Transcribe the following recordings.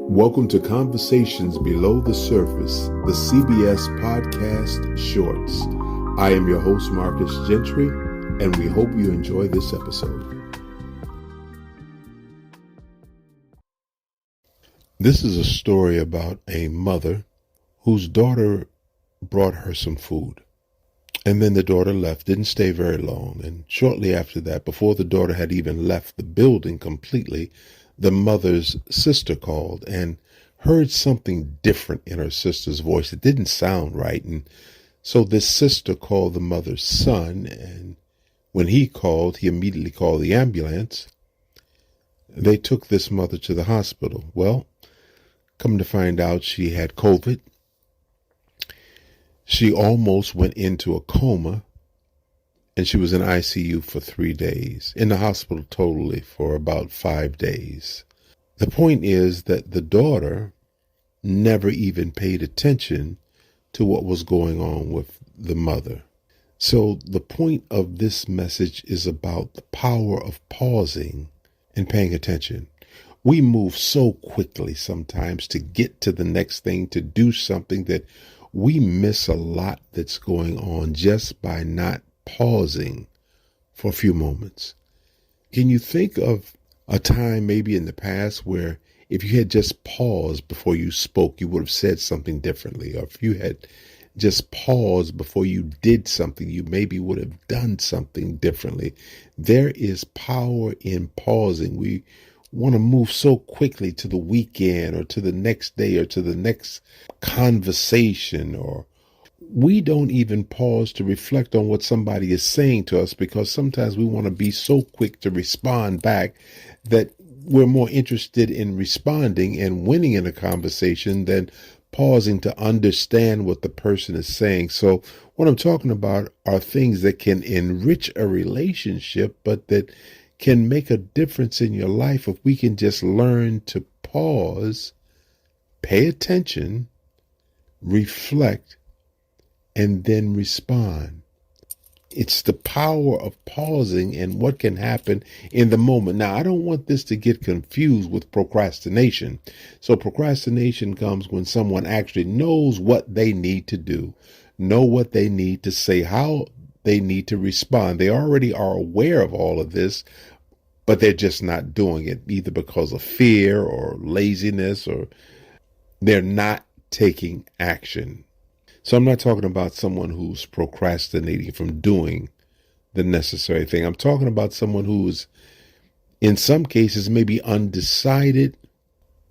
Welcome to Conversations Below the Surface, the CBS Podcast Shorts. I am your host, Marcus Gentry, and we hope you enjoy this episode. This is a story about a mother whose daughter brought her some food. And then the daughter left, didn't stay very long. And shortly after that, before the daughter had even left the building completely, the mother's sister called and heard something different in her sister's voice. It didn't sound right. And so this sister called the mother's son. And when he called, he immediately called the ambulance. They took this mother to the hospital. Well, come to find out, she had COVID. She almost went into a coma, and she was in ICU for 3 days, in the hospital totally for about 5 days. The point is that the daughter never even paid attention to what was going on with the mother. So the point of this message is about the power of pausing and paying attention. We move so quickly sometimes to get to the next thing, to do something, that we miss a lot that's going on just by not pausing for a few moments. Can you think of a time maybe in the past where if you had just paused before you spoke, you would have said something differently? Or if you had just paused before you did something, you maybe would have done something differently. There is power in pausing. We want to move so quickly to the weekend or to the next day or to the next conversation, or we don't even pause to reflect on what somebody is saying to us, because sometimes we want to be so quick to respond back that we're more interested in responding and winning in a conversation than pausing to understand what the person is saying. So what I'm talking about are things that can enrich a relationship, but that can make a difference in your life if we can just learn to pause, pay attention, reflect, and then respond. It's the power of pausing and what can happen in the moment. Now, I don't want this to get confused with procrastination. So procrastination comes when someone actually knows what they need to do, know what they need to say, how they need to respond. They already are aware of all of this, but they're just not doing it, either because of fear or laziness, or they're not taking action. So I'm not talking about someone who's procrastinating from doing the necessary thing. I'm talking about someone who's, in some cases, maybe undecided,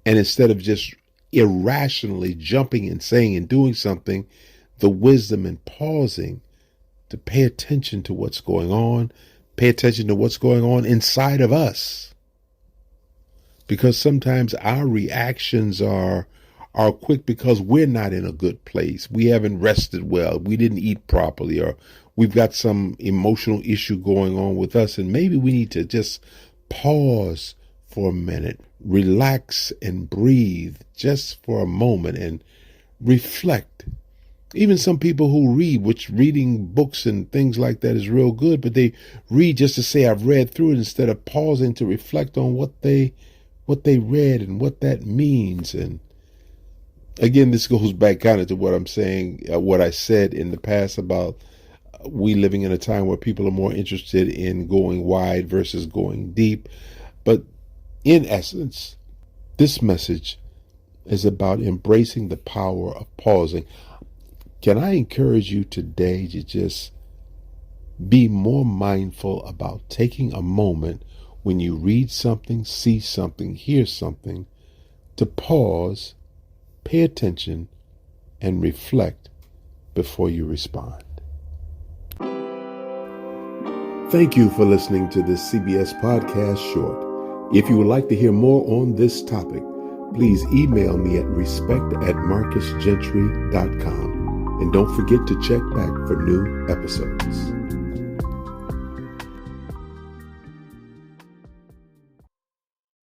and instead of just irrationally jumping and saying and doing something, the wisdom in pausing to pay attention to what's going on, pay attention to what's going on inside of us. Because sometimes our reactions are quick because we're not in a good place. We haven't rested well. We didn't eat properly, or we've got some emotional issue going on with us. And maybe we need to just pause for a minute, relax and breathe just for a moment and reflect. Even some people who read, which reading books and things like that is real good, but they read just to say, I've read through it, instead of pausing to reflect on what they read and what that means. And again, this goes back kind of to what I'm saying, what I said in the past about we living in a time where people are more interested in going wide versus going deep. But in essence, this message is about embracing the power of pausing. Can I encourage you today to just be more mindful about taking a moment when you read something, see something, hear something, to pause, pay attention, and reflect before you respond. Thank you for listening to this CBS Podcast Short. If you would like to hear more on this topic, please email me at respect@marcusgentry.com. And don't forget to check back for new episodes.